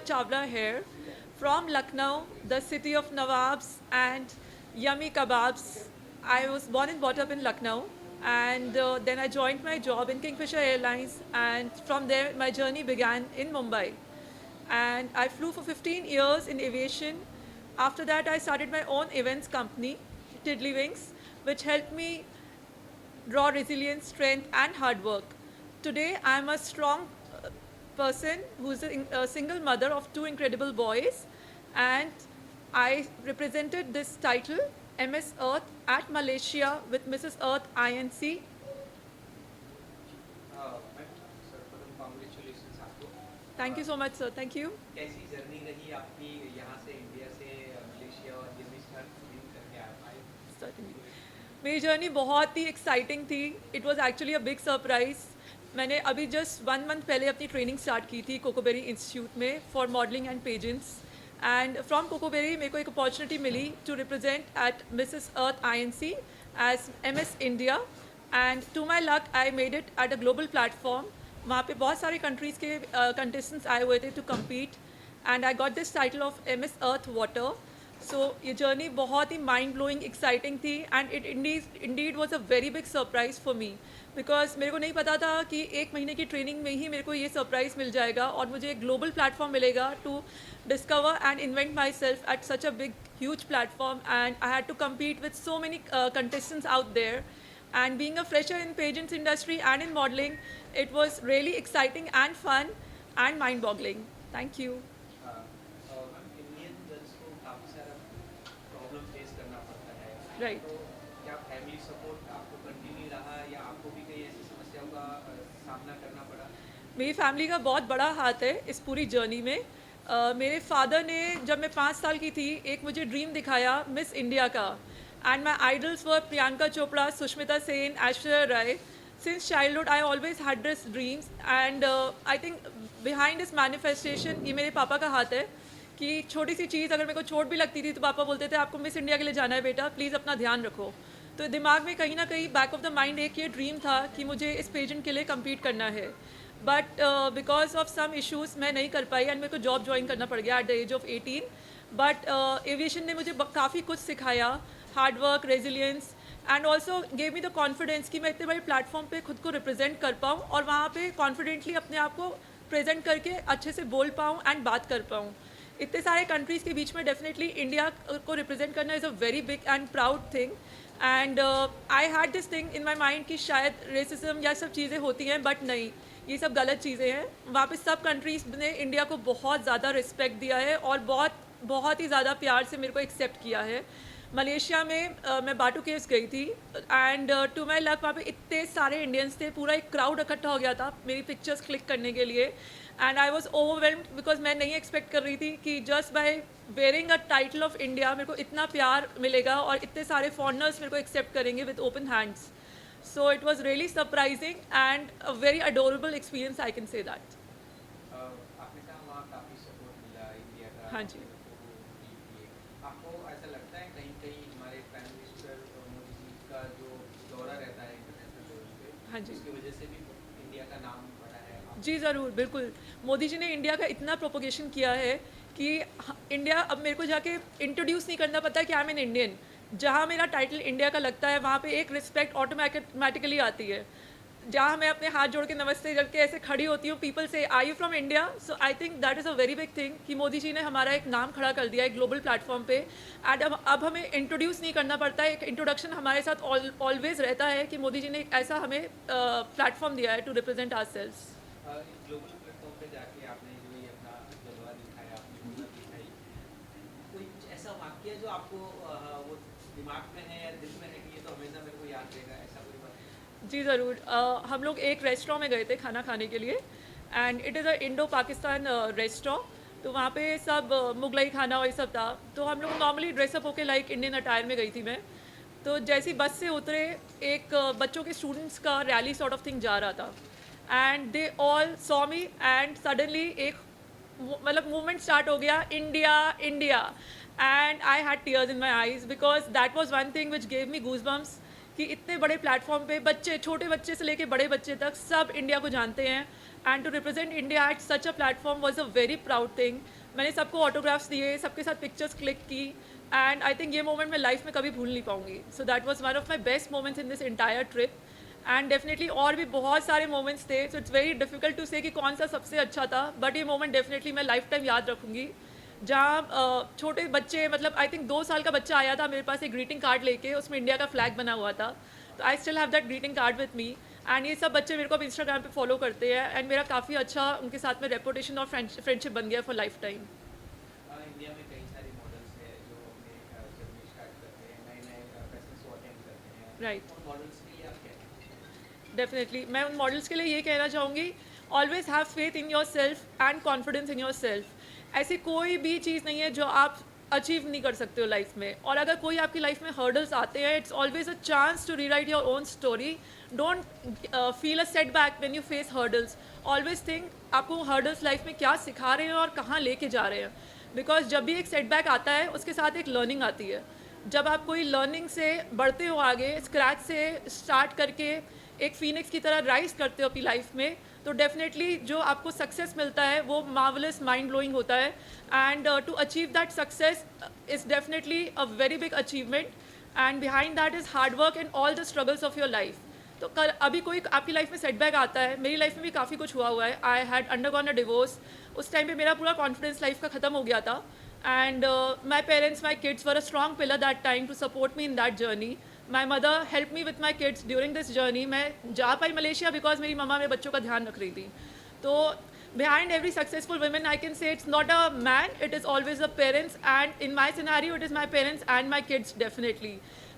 Chawla here from Lucknow, the city of Nawabs and yummy kebabs. I was born and brought up in Lucknow, and then I joined my job in Kingfisher Airlines, and from there my journey began in Mumbai. And I flew for 15 years in aviation. After that, I started my own events company, Tiddly Wings, which helped me draw resilience, strength, and hard work. Today, I'm a strong person who's a single mother of two incredible boys, and I represented this title, MS Earth, at Malaysia with Mrs. Earth INC. Ma'am सर्वप्रथम congratulation आपको। Thank you so much, sir. Thank you. कैसी journey रही आपकी यहाँ से India से Malaysia और ये भी स्टार्ट करके आप आए? Certainly. मेरी जर्नी बहुत ही एक्साइटिंग थी. It was actually a big surprise. मैंने अभी जस्ट 1 मंथ पहले अपनी ट्रेनिंग स्टार्ट की थी कोकोबेरी इंस्टीट्यूट में for modelling and pageants. And from Cocoberry मेरे को एक अपॉर्चुनिटी मिली to represent at Mrs Earth INC as MS India. And to my luck I made it at a global platform. वहाँ पे बहुत सारे कंट्रीज़ के कंटेस्टेंट्स आए हुए थे to compete, and I got this title of MS Earth water. So ये journey बहुत ही माइंड ब्लोइंग एक्साइटिंग थी, and it indeed was a very big surprise for me, because मेरे को नहीं पता था कि 1 महीने की ट्रेनिंग में ही मेरे को ये सरप्राइज मिल जाएगा और मुझे एक ग्लोबल प्लेटफॉर्म मिलेगा to discover and invent myself at such a big huge platform. And I had to compete with so many contestants out there. And being a fresher in pageants industry and in modeling, it was really exciting and fun and mind-boggling. Thank you. Ma'am Indian girls को काफ़ी सारा problem face करना पड़ता है, Right. तो क्या family support आपको continue रहा या आपको भी कई ऐसी समस्याओं का सामना करना पड़ा? मेरी फैमिली का बहुत बड़ा हाथ है इस पूरी जर्नी में. मेरे फादर ने जब मैं 5 साल की थी एक मुझे ड्रीम दिखाया मिस इंडिया का. And my idols were Priyanka Chopra, Sushmita Sen, Aishwarya Rai. Since childhood I always had this dreams, and I think behind this manifestation ये मेरे पापा का हाथ है कि छोटी सी चीज़ अगर मेरे को चोट भी लगती थी तो पापा बोलते थे आपको मिस इंडिया के लिए जाना है बेटा, प्लीज़ अपना ध्यान रखो. तो दिमाग में कहीं ना कहीं बैक ऑफ द माइंड एक ये ड्रीम था कि मुझे इस पेजेंट के लिए कम्पीट करना है. But because of some issues मैं नहीं कर पाई, एंड मेरे को जॉब ज्वाइन करना पड़ गया at the age of 18. But aviation ने मुझे काफ़ी कुछ सिखाया, hard work, resilience, and also gave me the confidence कि मैं इतने बड़े प्लेटफॉर्म पे खुद को रिप्रेजेंट कर पाऊँ और वहाँ पे कॉन्फिडेंटली अपने आप को प्रेजेंट करके अच्छे से बोल पाऊँ एंड बात कर पाऊँ. इतने सारे कंट्रीज़ के बीच में डेफिनेटली इंडिया को रिप्रेजेंट करना is a very big and proud thing. And I had this thing in my mind कि शायद रेसिज्म या सब चीज़ें होती हैं, बट नहीं, ये सब गलत चीज़ें हैं. वहाँ पे सब कंट्रीज़ ने इंडिया को बहुत ज़्यादा रिस्पेक्ट दिया है और बहुत बहुत ही ज़्यादा प्यार से मेरे को एक्सेप्ट किया है. मलेशिया में मैं बाटू केव्स गई थी, एंड टू माई लक वहाँ पे इतने सारे इंडियंस थे, पूरा एक क्राउड इकट्ठा हो गया था मेरी पिक्चर्स क्लिक करने के लिए. And I was overwhelmed because मैं नहीं एक्सपेक्ट कर रही थी कि just by wearing a title of India मेरे को इतना प्यार मिलेगा और इतने सारे फॉरनर्स मेरे को एक्सेप्ट करेंगे with open hands. So it was really surprising and a very adorable experience, I can say that. आपने कहा वहाँ काफ़ी सपोर्ट मिला इंडिया का, हाँ जी. आपको ऐसा लगता है कहीं कहीं हमारे प्राइम मिनिस्टर मोदी जी का जो दौरा रहता है इंटरनेशनल लेवल पे, हाँ जी. उसकी वजह से भी इंडिया का नाम बढ़ा है? जी ज़रूर, बिल्कुल. मोदी जी ने इंडिया का इतना प्रोपोगेशन किया है कि इंडिया अब मेरे को जाके इंट्रोड्यूस नहीं करना पड़ता कि आई एम एन इंडियन. जहाँ मेरा टाइटल इंडिया का लगता है वहाँ पे एक रिस्पेक्ट ऑटोमेटिकली आती है. जहाँ मैं अपने हाथ जोड़ के नमस्ते करके ऐसे खड़ी होती हूँ, पीपल से I you from India. So I think that is a very big thing कि मोदी जी ने हमारा एक नाम खड़ा कर दिया है ग्लोबल प्लेटफॉर्म पे. एंड अब हमें इंट्रोड्यूस नहीं करना पड़ता है, एक इंट्रोडक्शन हमारे साथ ऑलवेज रहता है कि मोदी जी ने एक ऐसा हमें प्लेटफॉर्म दिया है to represent ourselves. Global platform पे जाके आपने जो ये अपना जलवा दिखाया, अपनी हुनर दिखाई, कोई ऐसा वाक्य जो आपको वो दिमाग में है या दिल में है कि ये तो हमेशा मेरे को याद रहेगा, ऐसा कोई बात? जी ज़रूर. हम लोग एक रेस्टोरेंट में गए थे खाना खाने के लिए, and it is a Indo Pakistan restaurant. तो वहाँ पे सब मुगलई खाना और ये सब था. तो हम लोग नॉर्मली ड्रेसअप होके लाइक इंडियन अटायर में गई थी मैं. तो जैसी बस से उतरे एक बच्चों के स्टूडेंट्स का रैली सॉर्ट ऑफ थिंग जा रहा था, and they all saw me, and suddenly एक मतलब मूवमेंट स्टार्ट हो गया, India India. And I had tears in my eyes because that was one thing which gave me goosebumps कि इतने बड़े प्लेटफॉर्म पे बच्चे, छोटे बच्चे से लेके बड़े बच्चे तक सब इंडिया को जानते हैं. And to represent India at such a platform was a very proud thing. मैंने सबको ऑटोग्राफ्स दिए, सबके साथ पिक्चर्स क्लिक की, एंड आई थिंक ये मोमेंट मैं लाइफ में कभी भूल नहीं पाऊंगी. So that was one of my best moments in this entire trip. And definitely और भी बहुत सारे मोमेंट्स थे. So it's very difficult to say कि कौन सा सबसे अच्छा था, बट ये मोमेंट डेफिनेटली मैं लाइफ टाइम याद रखूँगी. जहाँ छोटे बच्चे, मतलब आई थिंक 2 साल का बच्चा आया था मेरे पास एक ग्रीटिंग कार्ड लेके, उसमें इंडिया का फ्लैग बना हुआ था. तो I still have that greeting card with me. And ये सब बच्चे मेरे को अब इंस्टाग्राम पे फॉलो करते हैं, एंड मेरा काफ़ी अच्छा उनके साथ में रेपुटेशन और फ्रेंडशिप बन गया फॉर लाइफ टाइम. इंडिया में कई सारे मॉडल्स हैं जो अपने जर्नी स्टार्ट करते हैं, नए नए फैशन शो अटेंड करते हैं. राइट. उन मॉडल्स के लिए आप क्या कहेंगे? डेफिनेटली मैं उन मॉडल्स के लिए ये कहना चाहूँगी, always have faith in your self and confidence in your self. ऐसी कोई भी चीज़ नहीं है जो आप अचीव नहीं कर सकते हो लाइफ में. और अगर कोई आपकी लाइफ में हर्डल्स आते हैं, it's always a chance to rewrite your own story. Don't feel a setback when you face hurdles. Always think आपको हर्डल्स लाइफ में क्या सिखा रहे हैं और कहाँ लेके जा रहे हैं. बिकॉज जब भी एक सेटबैक आता है, उसके साथ एक लर्निंग आती है. जब आप कोई लर्निंग से बढ़ते हो आगे, स्क्रैच से स्टार्ट करके एक फीनिक्स की तरह राइज करते हो अपनी लाइफ में, तो डेफिनेटली जो आपको सक्सेस मिलता है वो मार्वलस, माइंड ब्लोइंग होता है. And to achieve that success is definitely a very big achievement, and behind that is hard work and all the struggles of your life. तो कल अभी कोई आपकी लाइफ में सेटबैक आता है, मेरी लाइफ में भी काफ़ी कुछ हुआ है. I had undergone a divorce. उस टाइम पे मेरा पूरा कॉन्फिडेंस लाइफ का ख़त्म हो गया था. And my parents, my kids were a strong pillar that time to support me in that journey. My mother help me with my kids during this journey. मैं जा पाई मलेशिया बिकॉज मेरी मम्मा मेरे बच्चों का ध्यान रख रही थी. तो behind every successful woman, I can say it's not a man, it is always the parents. And in my scenario, it is my parents and my kids definitely.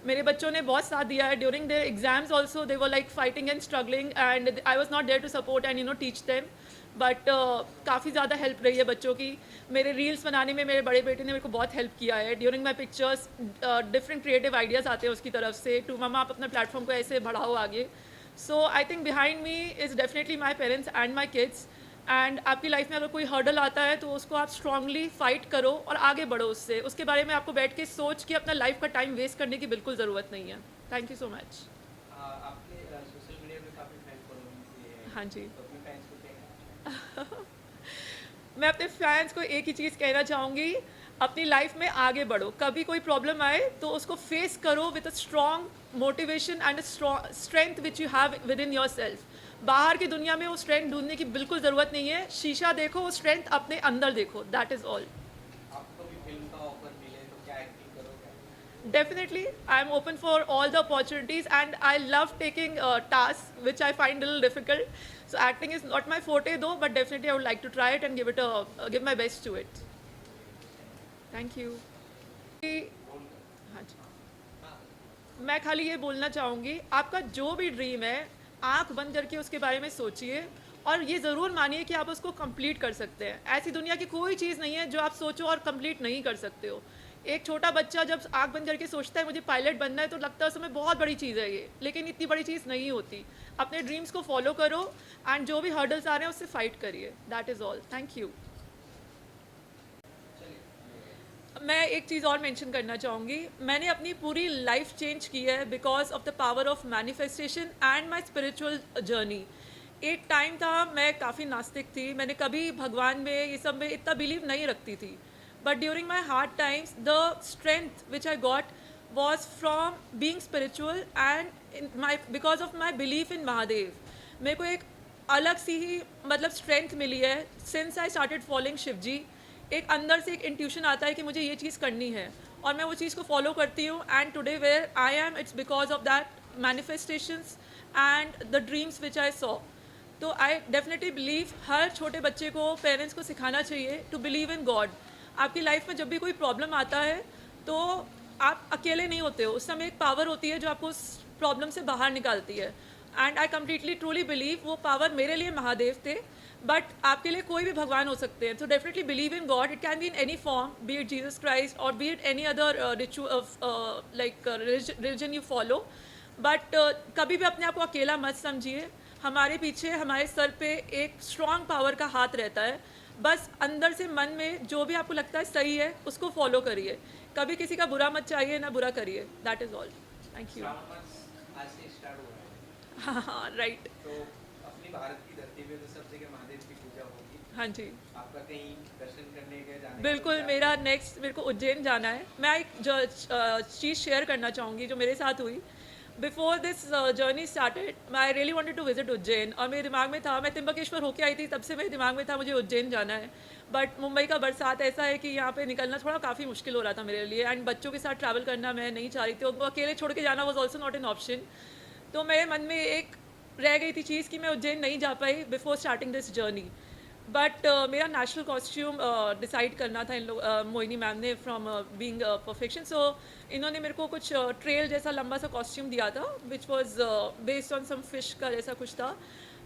मेरे बच्चों ने बहुत साथ दिया है. During their exams also they were like fighting and struggling, and I was not there to support and teach them. But काफ़ी ज़्यादा help रही है बच्चों की. मेरे रील्स बनाने में मेरे बड़े बेटे ने मेरे को बहुत हेल्प किया है. During my pictures different creative ideas आते हैं उसकी तरफ से, टू मम्मा आप अपने प्लेटफॉर्म को ऐसे बढ़ाओ आगे. So I think behind me is definitely my parents and my kids. And आपकी लाइफ में अगर कोई हर्डल आता है तो उसको आप स्ट्रांगली फाइट करो और आगे बढ़ो उससे. उसके बारे में आपको बैठ के सोच के अपना लाइफ का टाइम वेस्ट करने की बिल्कुल ज़रूरत नहीं है. Thank you so much. आपके सोशल मीडिया पे काफ़ी फैन फॉलोइंग है. हाँ जी. तो अपने फैंस को क्या कहना? मैं अपने फैंस को एक ही चीज़ कहना चाहूँगी, अपनी लाइफ में आगे बढ़ो. कभी कोई प्रॉब्लम आए तो उसको फेस करो with a strong motivation and strength which you have with in your self. बाहर की दुनिया में वो स्ट्रेंथ ढूंढने की बिल्कुल ज़रूरत नहीं है. शीशा देखो, वो स्ट्रेंथ अपने अंदर देखो. That is all. आपको भी फिल्म का ऑफर मिले तो क्या एक्टिंग करोगे? Definitely, I'm open for all the opportunities, and I love taking tasks which I find a little difficult. So acting is not my forte though, but definitely I would like to try it and give my best to it. Thank you. हाँ जी. मैं खाली ये बोलना चाहूँगी, आपका जो भी dream है, आंख बंद करके उसके बारे में सोचिए और ये ज़रूर मानिए कि आप उसको कंप्लीट कर सकते हैं. ऐसी दुनिया की कोई चीज़ नहीं है जो आप सोचो और कंप्लीट नहीं कर सकते हो. एक छोटा बच्चा जब आंख बंद करके सोचता है मुझे पायलट बनना है, तो लगता है उस समय बहुत बड़ी चीज़ है ये, लेकिन इतनी बड़ी चीज़ नहीं होती. अपने ड्रीम्स को फॉलो करो एंड जो भी हर्डल्स आ रहे हैं उससे फाइट करिए. That is all. Thank you. मैं एक चीज़ और मेंशन करना चाहूँगी. मैंने अपनी पूरी लाइफ चेंज की है because of the power of manifestation and my spiritual journey. एक टाइम था मैं काफ़ी नास्तिक थी. मैंने कभी भगवान में ये सब में इतना बिलीव नहीं रखती थी. But during my hard times, the strength which I got was from being spiritual and because of my belief in Mahadev. मेरे को एक अलग सी ही मतलब स्ट्रेंथ मिली है since I started following Shiv जी. एक अंदर से एक इंट्यूशन आता है कि मुझे ये चीज़ करनी है और मैं वो चीज़ को फॉलो करती हूँ. And today where I am, it's because of that manifestations and the dreams which I saw. तो आई डेफिनेटली बिलीव हर छोटे बच्चे को, पेरेंट्स को सिखाना चाहिए टू बिलीव इन गॉड. आपकी लाइफ में जब भी कोई प्रॉब्लम आता है तो आप अकेले नहीं होते हो. उस समय एक पावर होती है जो आपको उस प्रॉब्लम से बाहर निकालती है. And I completely truly believe वो पावर मेरे लिए महादेव थे, बट आपके लिए कोई भी भगवान हो सकते हैं. So definitely believe in God. It can be in any form, be it Jesus Christ और be it any other like religion you follow. But कभी भी अपने आप को अकेला मत समझिए. हमारे पीछे, हमारे सर पे एक स्ट्रॉन्ग पावर का हाथ रहता है. बस अंदर से मन में जो भी आपको लगता है सही है उसको फॉलो करिए. कभी किसी का बुरा मत चाहिए, ना बुरा करिए. That is all. Thank you. आज से स्टार्ट हो रहा है. हाँ, राइट. तो अपनी भारत की धरती धरती पे तो सब जगह महादेव की पूजा होगी। हाँ जी, आपका कहीं दर्शन करने के जाने का बिल्कुल। विचार मेरा है? नेक्स्ट मेरे को उज्जैन जाना है। मैं एक चीज़ शेयर करना चाहूँगी जो मेरे साथ हुई। Before this journey started I really wanted to visit Ujjain, और मेरे दिमाग में था, मैं त्र्यंबकेश्वर होके आई थी, तब से मेरे दिमाग में था मुझे उज्जैन जाना है। बट मुंबई का बरसात ऐसा है कि यहाँ पे निकलना थोड़ा काफ़ी मुश्किल हो रहा था मेरे लिए, एंड बच्चों के साथ ट्रैवल करना मैं नहीं चाह रही थी, उनको अकेले छोड़ के जाना was also not an option. तो मेरे मन में एक रह गई थी चीज़ कि मैं उज्जैन नहीं जा पाई before starting this journey. But मेरा नेशनल कॉस्ट्यूम डिसाइड करना था इन लोग, मोहिनी मैम ने, फ्रॉम बीइंग परफेक्शन। सो इन्होंने मेरे को कुछ ट्रेल जैसा लंबा सा कॉस्ट्यूम दिया था, which was based on some fish का जैसा कुछ था।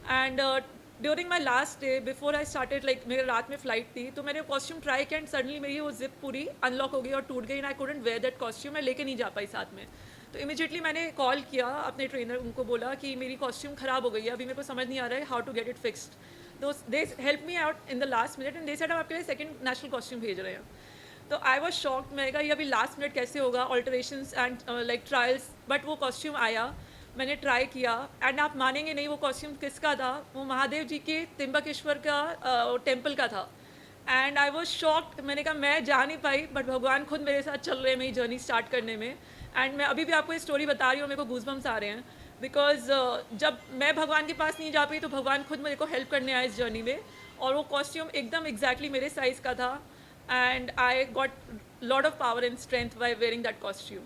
And during my last day before I started, like मेरे रात में फ्लाइट थी, तो मैंने कॉस्ट्यूम ट्राई किया, एंड सडनली मेरी वो जिप पूरी अनलॉक हो गई और टूट गई, and I couldn't wear that costume. मैं लेके नहीं जा पाई साथ में। तो इमीजिएटली मैंने कॉल किया अपने ट्रेनर, उनको बोला कि मेरी कॉस्ट्यूम ख़राब हो गई है, अभी मेरे को समझ नहीं आ रहा है how to get it fixed. They help me out in the last minute, and they said हम आपके लिए सेकंड नेशनल कॉस्ट्यूम भेज रहे हैं। तो आई वॉज शॉक्ड, मैं कहा ये अभी लास्ट मिनट कैसे होगा, ऑल्टरेशंस एंड लाइक ट्रायल्स। बट वो कॉस्ट्यूम आया, मैंने ट्राई किया, एंड आप मानेंगे नहीं वो कॉस्ट्यूम किसका था, वो महादेव जी के त्र्यंबकेश्वर का टेम्पल का था। एंड आई वॉज शॉक्ड, मैंने कहा मैं जा नहीं पाई, बट भगवान खुद मेरे साथ चल रहे हैं मेरी जर्नी स्टार्ट करने में। एंड मैं अभी भी आपको ये स्टोरी बता रही हूँ, मेरे को गूज़बम्स आ रहे हैं, बिकॉज जब मैं भगवान के पास नहीं जा पाई तो भगवान खुद मेरे को हेल्प करने आए इस जर्नी में। और वो कॉस्ट्यूम एकदम एग्जैक्टली मेरे साइज़ का था, and I got lot of power and strength by wearing that costume.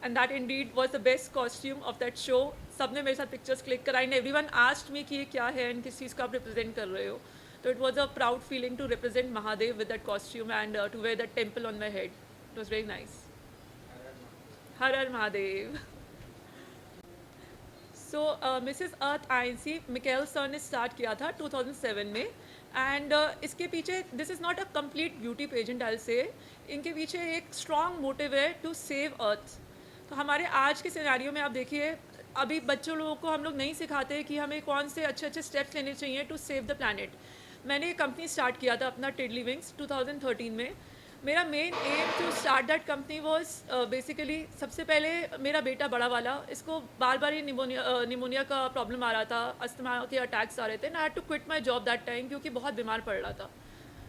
And that indeed was the best costume of that show. सबने मेरे साथ पिक्चर्स क्लिक कराई, एंड एवरीवन आस्क्ड मी कि ये क्या है एंड किस चीज़ को आप रिप्रेजेंट कर रहे हो। तो it was a proud feeling to represent Mahadev with that costume and to wear that temple on my head. It was very nice. हर हर Mahadev. So Mrs Earth INC Michael sir ने स्टार्ट किया था 2007 में, एंड इसके पीछे this is not a complete beauty pageant I say, इनके पीछे एक स्ट्रॉन्ग मोटिव है टू सेव अर्थ। तो हमारे आज के सिनेरियो में आप देखिए, अभी बच्चों लोगों को हम लोग नहीं सिखाते कि हमें कौन से अच्छे अच्छे स्टेप्स लेने चाहिए टू सेव द प्लानट। मैंने एक कंपनी स्टार्ट किया था अपना टिडली विंग्स 2013 में। मेरा main aim to start that company was basically, सबसे पहले मेरा बेटा बड़ा वाला, इसको बार बार ये निमोनिया का प्रॉब्लम आ रहा था, अस्थमा के अटैक्स आ रहे थे, and I had to quit my job that time क्योंकि बहुत बीमार पड़ रहा था।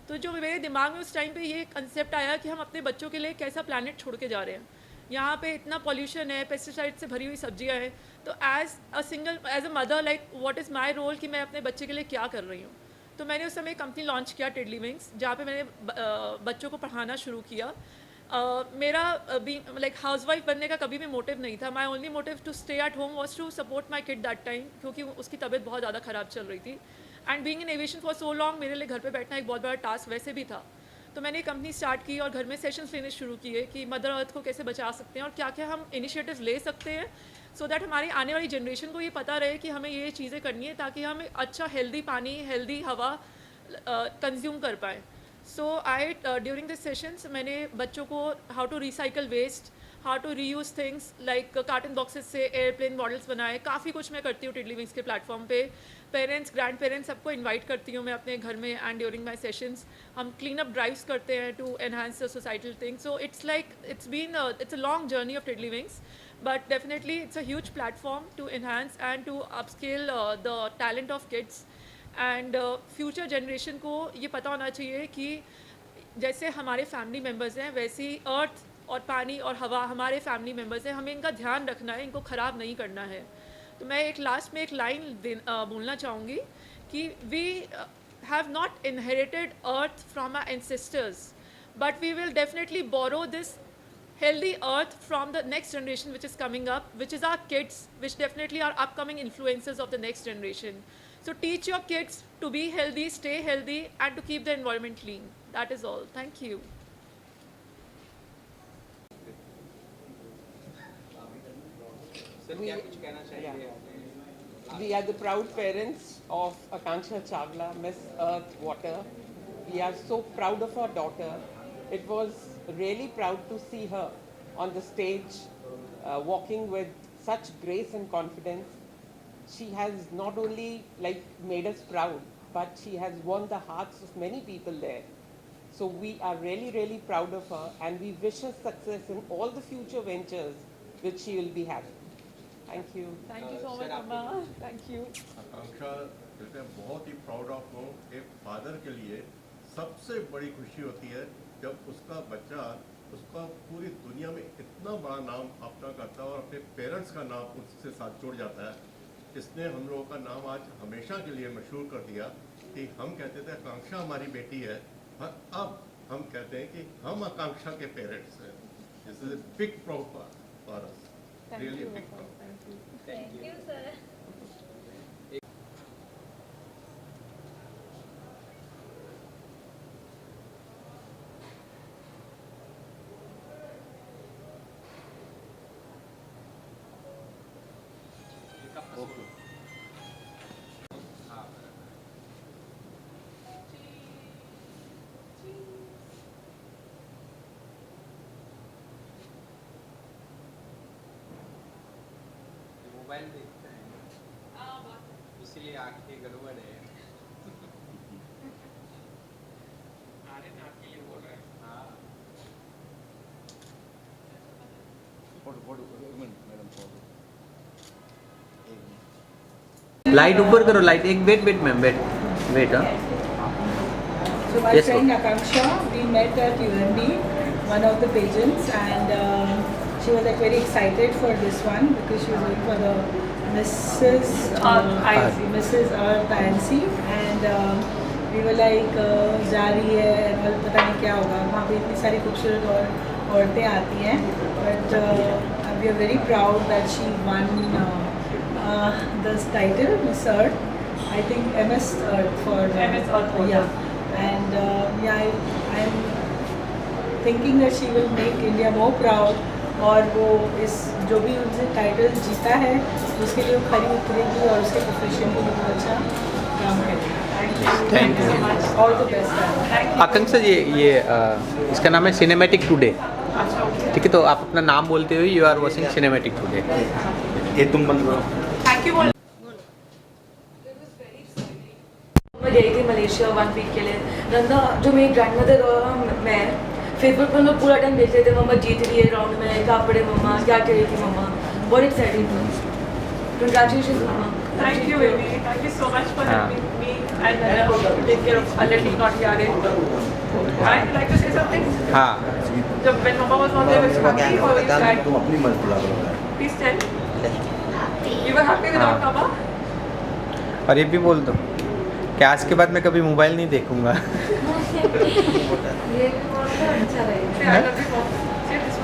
तो जो मेरे दिमाग में उस टाइम पे ये कंसेप्ट आया कि हम अपने बच्चों के लिए कैसा प्लानट छोड़ के जा रहे हैं। यहाँ पे इतना पॉल्यूशन है, पेस्टिसाइड से भरी हुई सब्जियाँ हैं। तो as a mother, like what is my role कि मैं अपने बच्चे के लिए क्या कर रही हूँ। तो मैंने उस समय कंपनी लॉन्च किया टिडली विंग्स, जहाँ पे मैंने बच्चों को पढ़ाना शुरू किया। मेरा लाइक हाउसवाइफ बनने का कभी भी मोटिव नहीं था। My only motive to stay at home was to support my kid that time, क्योंकि उसकी तबीयत बहुत ज़्यादा ख़राब चल रही थी। And being in aviation for so long, मेरे लिए घर पे बैठना एक बहुत बड़ा टास्क वैसे भी था। तो मैंने कंपनी स्टार्ट की और घर में सेशंस लेने शुरू किए कि मदर अर्थ को कैसे बचा सकते हैं और क्या क्या हम इनिशिएटिव ले सकते हैं, सो दैट हमारी आने वाली जनरेशन को ये पता रहे कि हमें ये चीज़ें करनी है, ताकि हम अच्छा हेल्दी पानी, हेल्दी हवा कंज्यूम कर पाएँ। So I during this sessions मैंने बच्चों को how to recycle waste, how to reuse things, like carton boxes से एयरप्लेन मॉडल्स बनाए, काफ़ी कुछ मैं करती हूँ टिडली विंग्स के प्लेटफॉर्म पे। पेरेंट्स, ग्रैंड पेरेंट्स सबको इनवाइट करती हूँ मैं अपने घर में, एंड ड्यूरिंग माई सेशंस हम क्लीन अप ड्राइव्स करते हैं to enhance the societal thing. So it's like it's a long journey of tiddly wings, but definitely it's a huge platform to enhance and to upscale the talent of kids, and future generation को ये पता होना चाहिए कि जैसे हमारे family members हैं, वैसे ही अर्थ और पानी और हवा हमारे फैमिली मेम्बर्स हैं, हमें इनका ध्यान रखना है, इनको ख़राब नहीं करना है। तो मैं एक लास्ट में एक लाइन बोलना चाहूँगी कि we have not inherited earth from our ancestors, but we will definitely borrow this healthy earth from the next generation which is coming up, which is our kids, which definitely are upcoming influencers of the next generation. So teach your kids to be healthy, stay healthy, and to keep the environment clean. That is all. Thank you. Sir क्या कुछ कहना चाहिए आपने? We are the proud parents of Akanksha Chawla, Miss Earth Water. We are so proud of our daughter. It was really proud to see her on the stage, walking with such grace and confidence. She has not only made us proud, but she has won the hearts of many people there. So we are really, really proud of her, and we wish her success in all the future ventures which she will be having. Thank you. Thank you so sir, much आपने- अम्मा, thank you. आकांक्षा कहते हैं बहुत ही proud of हूँ। एक father के लिए सबसे बड़ी खुशी होती है जब उसका बच्चा उसका पूरी दुनिया में इतना बड़ा नाम अपना करता है और अपने पेरेंट्स का नाम उससे साथ जुड़ जाता है। इसने हम लोगों का नाम आज हमेशा के लिए मशहूर कर दिया कि हम कहते थे आकांक्षा हमारी बेटी है, और अब हम कहते हैं कि हम आकांक्षा के पेरेंट्स हैं। This is a big proud for us, really big proud. Thank you sir. हाँ मोबाइल देखते हैं इसीलिए आंखें गड़बड़ है। आर्यन आपके लिए बोल रहे हैं। हाँ लाइट ऊपर करो, लाइट एक wait wait ma'am wait wait हाँ So my Yes, friend Akanksha, we met at UMB, one of the pageants, and she was like very excited for this one because she was going for the Mrs. Mrs. Earth INC, and we were like जा रही है और पता नहीं क्या होगा, वहाँ पे इतनी सारी खूबसूरत और औरतें आती हैं, but we are very proud that she won this title, Miss Earth. I think MS Earth for MS Earth for yeah. And yeah, I'm thinking that she will make India more proud, और वो इस जो भी उनसे title जीता है उसके लिए वो खरी उतरेगी और उसके प्रोफेशन के लिए बहुत अच्छा काम करेगी। Thank you. so much. All the best. आकांक्षा जी ये इसका नाम है सिनेमैटिक टुडे, ठीक है? तो आप अपना नाम बोलते हुए you are watching cinematic today. ये तुम बंद करो। Thank you. मैं गई थी मलेशिया 1 वीक के लिए। रंधा जो मेरी ग्रैंड मदर और मैं फेसबुक पर लोग पूरा टाइम देख रहे थे, मम्मा जीत रही है राउंड में, क्या पड़े मम्मा, क्या कह रही थी मम्मा, बहुत एक्साइटिंग था। कंग्रेचुलेशन मम्मा। Thank you, baby. Thank you so much for helping me and take care of a little naughty Aryan. I'd like to say something. हाँ जब when Mama was not there, was you happy or were you sad? तुम अपनी मत बुला करो। Please tell. You were happy without हाँ। Mama? और ये भी बोल दो कि आज के बाद मैं कभी मोबाइल नहीं देखूंगा। ये भी बहुत अच्छा रहेगा। Say I love you, Mom. Say this